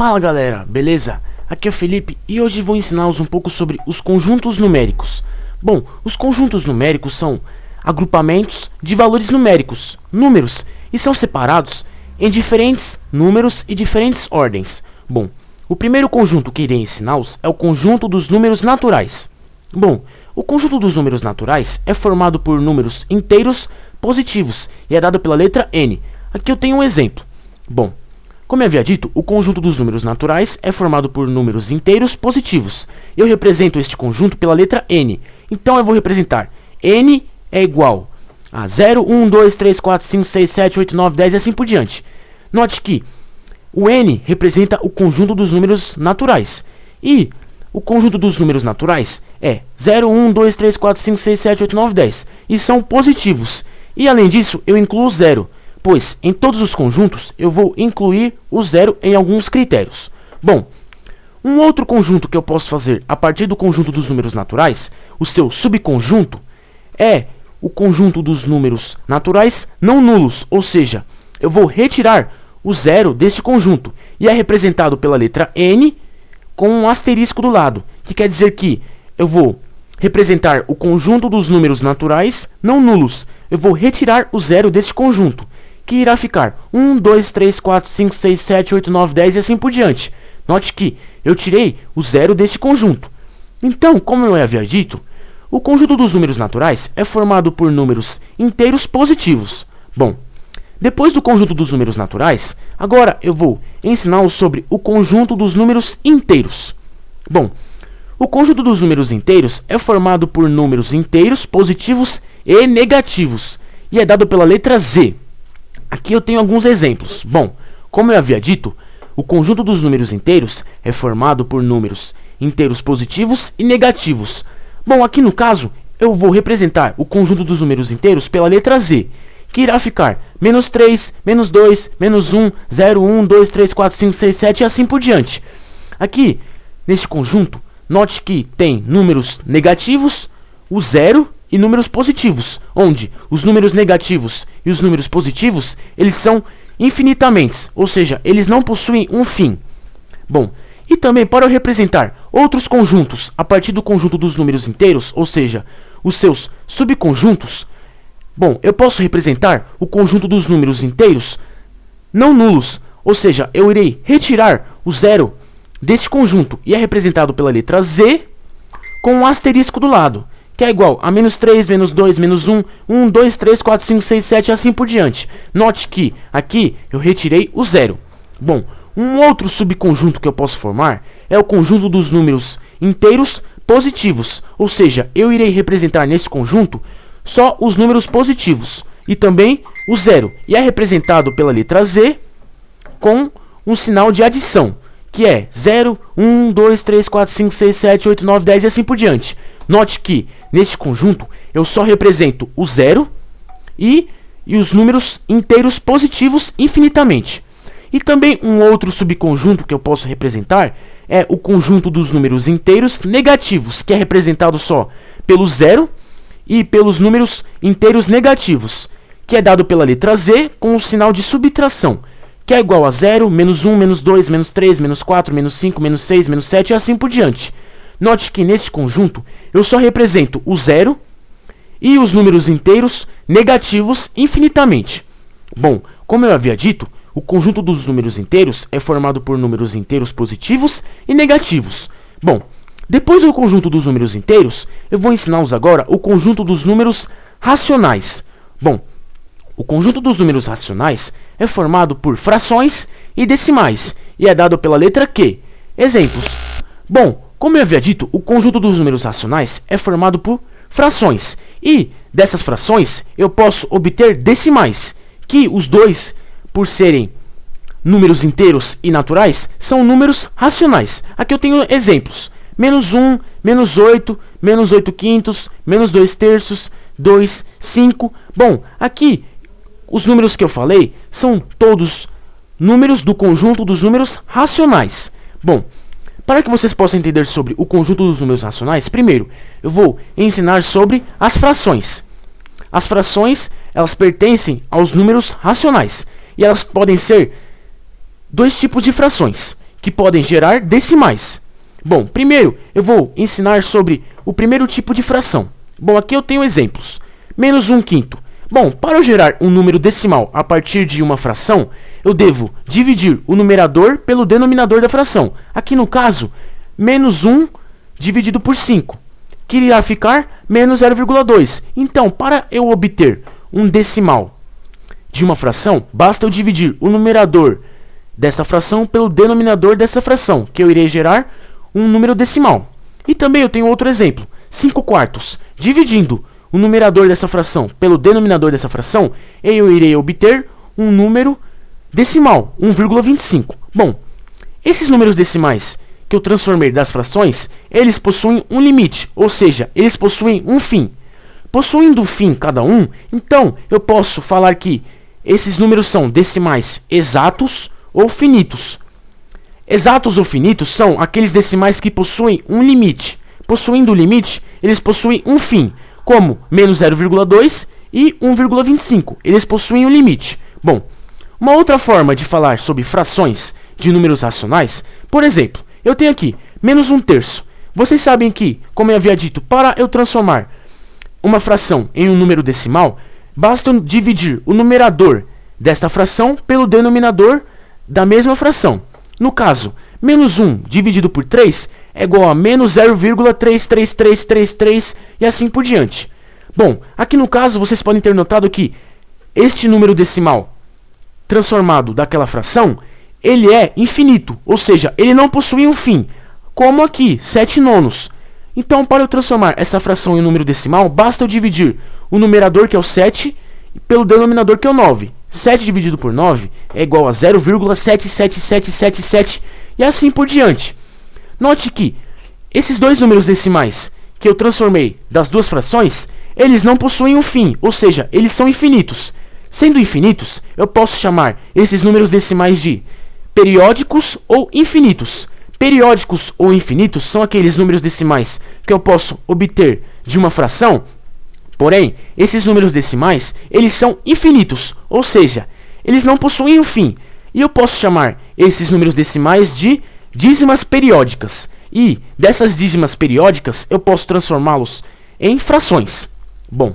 Fala galera, beleza? Aqui é o Felipe e hoje vou ensinar-vos um pouco sobre os conjuntos numéricos. Bom, os conjuntos numéricos são agrupamentos de valores numéricos, números, e são separados em diferentes números e diferentes ordens. Bom, o primeiro conjunto que irei ensinar-vos é o conjunto dos números naturais. Bom, o conjunto dos números naturais é formado por números inteiros positivos e é dado pela letra N. Aqui eu tenho um exemplo. Bom, como eu havia dito, o conjunto dos números naturais é formado por números inteiros positivos. Eu represento este conjunto pela letra N. Então eu vou representar N é igual a 0, 1, 2, 3, 4, 5, 6, 7, 8, 9, 10 e assim por diante. Note que o N representa o conjunto dos números naturais. E o conjunto dos números naturais é 0, 1, 2, 3, 4, 5, 6, 7, 8, 9, 10. E são positivos. E além disso, eu incluo o zero, pois em todos os conjuntos eu vou incluir o zero em alguns critérios. Bom, um outro conjunto que eu posso fazer a partir do conjunto dos números naturais, o seu subconjunto, é o conjunto dos números naturais não nulos, ou seja, eu vou retirar o zero deste conjunto, e é representado pela letra N com um asterisco do lado, que quer dizer que eu vou representar o conjunto dos números naturais não nulos. Eu vou retirar o zero deste conjunto, que irá ficar 1, 2, 3, 4, 5, 6, 7, 8, 9, 10 e assim por diante. Note que eu tirei o zero deste conjunto. Então, como eu havia dito, o conjunto dos números naturais é formado por números inteiros positivos. Bom, depois do conjunto dos números naturais, agora eu vou ensiná-los sobre o conjunto dos números inteiros. Bom, o conjunto dos números inteiros é formado por números inteiros positivos e negativos, e é dado pela letra Z. Aqui eu tenho alguns exemplos. Bom, como eu havia dito, o conjunto dos números inteiros é formado por números inteiros positivos e negativos. Bom, aqui no caso, eu vou representar o conjunto dos números inteiros pela letra Z, que irá ficar menos 3, menos 2, menos 1, 0, 1, 2, 3, 4, 5, 6, 7 e assim por diante. Aqui, neste conjunto, note que tem números negativos, o zero, e números positivos, onde os números negativos e os números positivos, eles são infinitamente, ou seja, eles não possuem um fim. Bom, e também para eu representar outros conjuntos a partir do conjunto dos números inteiros, ou seja, os seus subconjuntos, bom, eu posso representar o conjunto dos números inteiros não nulos, ou seja, eu irei retirar o zero deste conjunto e é representado pela letra Z com um asterisco do lado, que é igual a menos 3, menos 2, menos 1, 1, 2, 3, 4, 5, 6, 7 e assim por diante. Note que aqui eu retirei o zero. Bom, um outro subconjunto que eu posso formar é o conjunto dos números inteiros positivos, ou seja, eu irei representar nesse conjunto só os números positivos e também o zero, e é representado pela letra Z com um sinal de adição, que é 0, 1, 2, 3, 4, 5, 6, 7, 8, 9, 10 e assim por diante. Note que, neste conjunto, eu só represento o zero e os números inteiros positivos infinitamente. E também um outro subconjunto que eu posso representar é o conjunto dos números inteiros negativos, que é representado só pelo zero e pelos números inteiros negativos, que é dado pela letra Z com o sinal de subtração, que é igual a 0, menos 1, menos 2, menos 3, menos 4, menos 5, menos 6, menos 7 e assim por diante. Note que neste conjunto eu só represento o zero e os números inteiros negativos infinitamente. Bom, como eu havia dito, o conjunto dos números inteiros é formado por números inteiros positivos e negativos. Bom, depois do conjunto dos números inteiros, eu vou ensinar-vos agora o conjunto dos números racionais. Bom, o conjunto dos números racionais é formado por frações e decimais e é dado pela letra Q. Exemplos. Bom, como eu havia dito, o conjunto dos números racionais é formado por frações. E dessas frações eu posso obter decimais, que os dois, por serem números inteiros e naturais, são números racionais. Aqui eu tenho exemplos. Menos 1, menos 8, menos 8 quintos, menos 2 terços, 2, 5. Bom, aqui os números que eu falei são todos números do conjunto dos números racionais. Bom, para que vocês possam entender sobre o conjunto dos números racionais, primeiro eu vou ensinar sobre as frações. As frações, elas pertencem aos números racionais e elas podem ser dois tipos de frações, que podem gerar decimais. Bom, primeiro eu vou ensinar sobre o primeiro tipo de fração. Bom, aqui eu tenho exemplos. Menos 1/5. Bom, para eu gerar um número decimal a partir de uma fração, eu devo dividir o numerador pelo denominador da fração. Aqui no caso, menos 1 dividido por 5, que irá ficar menos 0,2. Então, para eu obter um decimal de uma fração, basta eu dividir o numerador desta fração pelo denominador dessa fração, que eu irei gerar um número decimal. E também eu tenho outro exemplo, 5/4. Dividindo o numerador dessa fração pelo denominador dessa fração, eu irei obter um número decimal, 1,25. Bom, esses números decimais que eu transformei das frações, eles possuem um limite, ou seja, eles possuem um fim. Possuindo um fim cada um, então eu posso falar que esses números são decimais exatos ou finitos. Exatos ou finitos são aqueles decimais que possuem um limite. Possuindo o limite, eles possuem um fim, como menos 0,2 e 1,25. Eles possuem um limite. Bom, uma outra forma de falar sobre frações de números racionais, por exemplo, eu tenho aqui menos 1/3. Vocês sabem que, como eu havia dito, para eu transformar uma fração em um número decimal, basta eu dividir o numerador desta fração pelo denominador da mesma fração. No caso, menos 1 dividido por 3 é igual a menos 0,33333 e assim por diante. Bom, aqui no caso vocês podem ter notado que este número decimal transformado daquela fração, ele é infinito, ou seja, ele não possui um fim, como aqui, 7/9. Então, para eu transformar essa fração em um número decimal, basta eu dividir o numerador, que é o 7, pelo denominador, que é o 9. 7 dividido por 9 é igual a 0,77777 e assim por diante. Note que esses dois números decimais que eu transformei das duas frações, eles não possuem um fim, ou seja, eles são infinitos. Sendo infinitos, eu posso chamar esses números decimais de periódicos ou infinitos. Periódicos ou infinitos são aqueles números decimais que eu posso obter de uma fração. Porém, esses números decimais, eles são infinitos, ou seja, eles não possuem um fim. E eu posso chamar esses números decimais de dízimas periódicas. E dessas dízimas periódicas, eu posso transformá-los em frações. Bom,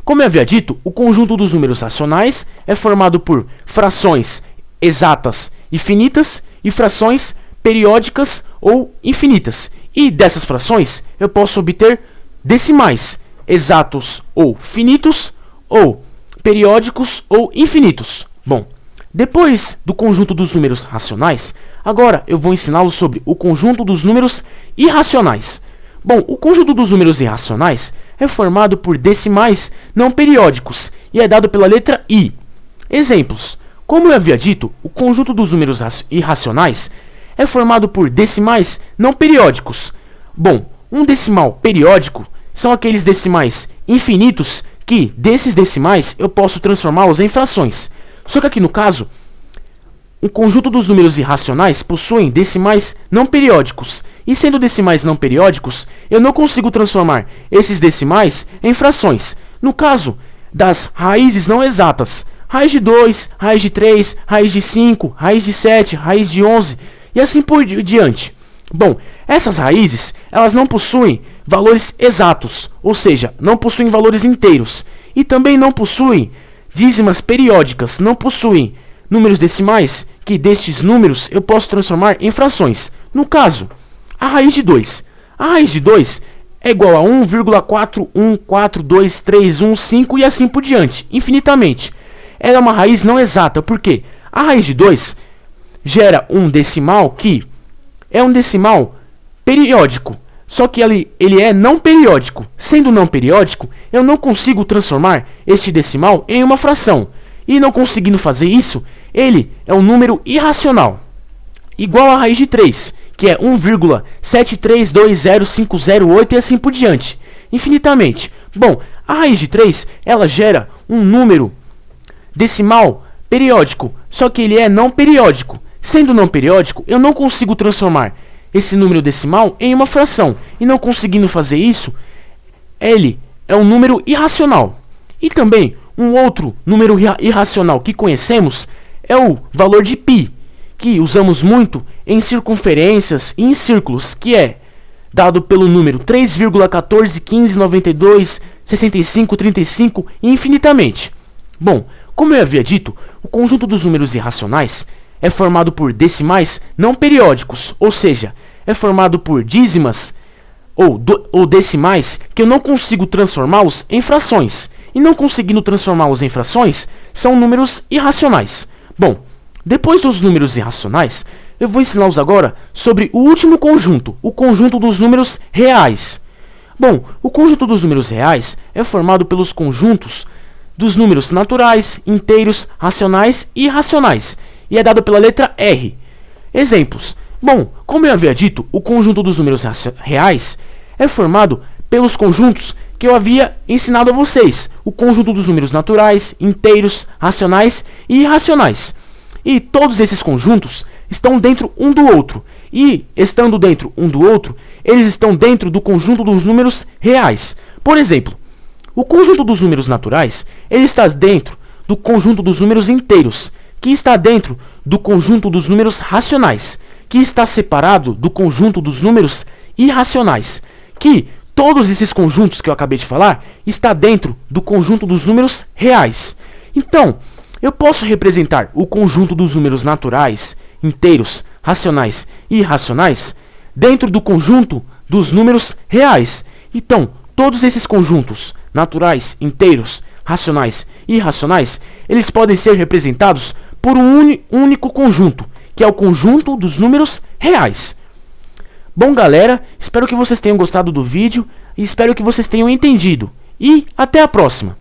como eu havia dito, o conjunto dos números racionais é formado por frações exatas e finitas e frações periódicas ou infinitas. E dessas frações, eu posso obter decimais exatos ou finitos, ou periódicos ou infinitos. Bom, depois do conjunto dos números racionais, agora eu vou ensiná-los sobre o conjunto dos números irracionais. Bom, o conjunto dos números irracionais é formado por decimais não periódicos e é dado pela letra I. Exemplos. Como eu havia dito, o conjunto dos números irracionais é formado por decimais não periódicos. Bom, um decimal periódico são aqueles decimais infinitos que, desses decimais, eu posso transformá-los em frações. Só que aqui no caso, o conjunto dos números irracionais possuem decimais não periódicos. E sendo decimais não periódicos, eu não consigo transformar esses decimais em frações. No caso das raízes não exatas, raiz de 2, raiz de 3, raiz de 5, raiz de 7, raiz de 11 e assim por diante. Bom, essas raízes, elas não possuem valores exatos, ou seja, não possuem valores inteiros. E também não possuem dízimas periódicas, não possuem números decimais que destes números eu posso transformar em frações. No caso, a raiz de 2. A raiz de 2 é igual a 1,4142315 e assim por diante, infinitamente. Ela é uma raiz não exata, porque a raiz de 2 gera um decimal que é um decimal periódico, só que ele é não periódico. Sendo não periódico, eu não consigo transformar este decimal em uma fração. E não conseguindo fazer isso, ele é um número irracional, igual a raiz de 3, que é 1,7320508 e assim por diante, infinitamente. Bom, a raiz de 3, ela gera um número decimal periódico, só que ele é não periódico. Sendo não periódico, eu não consigo transformar esse número decimal em uma fração. E não conseguindo fazer isso, ele é um número irracional. E também, um outro número irracional que conhecemos é o valor de π, que usamos muito em circunferências e em círculos, que é dado pelo número 3,14, 15, 92, 65, 35 e infinitamente. Bom, como eu havia dito, o conjunto dos números irracionais é formado por decimais não periódicos, ou seja, é formado por dízimas ou decimais que eu não consigo transformá-los em frações. E não conseguindo transformá-los em frações, são números irracionais. Bom, depois dos números irracionais, eu vou ensiná-los agora sobre o último conjunto, o conjunto dos números reais. Bom, o conjunto dos números reais é formado pelos conjuntos dos números naturais, inteiros, racionais e irracionais, e é dado pela letra R. Exemplos. Bom, como eu havia dito, o conjunto dos números reais é formado pelos conjuntos que eu havia ensinado a vocês, o conjunto dos números naturais, inteiros, racionais e irracionais. E todos esses conjuntos estão dentro um do outro, e estando dentro um do outro, eles estão dentro do conjunto dos números reais. Por exemplo, o conjunto dos números naturais, ele está dentro do conjunto dos números inteiros, que está dentro do conjunto dos números racionais, que está separado do conjunto dos números irracionais, que todos esses conjuntos que eu acabei de falar está dentro do conjunto dos números reais. Então, eu posso representar o conjunto dos números naturais, inteiros, racionais e irracionais dentro do conjunto dos números reais. Então, todos esses conjuntos naturais, inteiros, racionais e irracionais, eles podem ser representados por um único conjunto, que é o conjunto dos números reais. Bom, galera, espero que vocês tenham gostado do vídeo e espero que vocês tenham entendido. E até a próxima!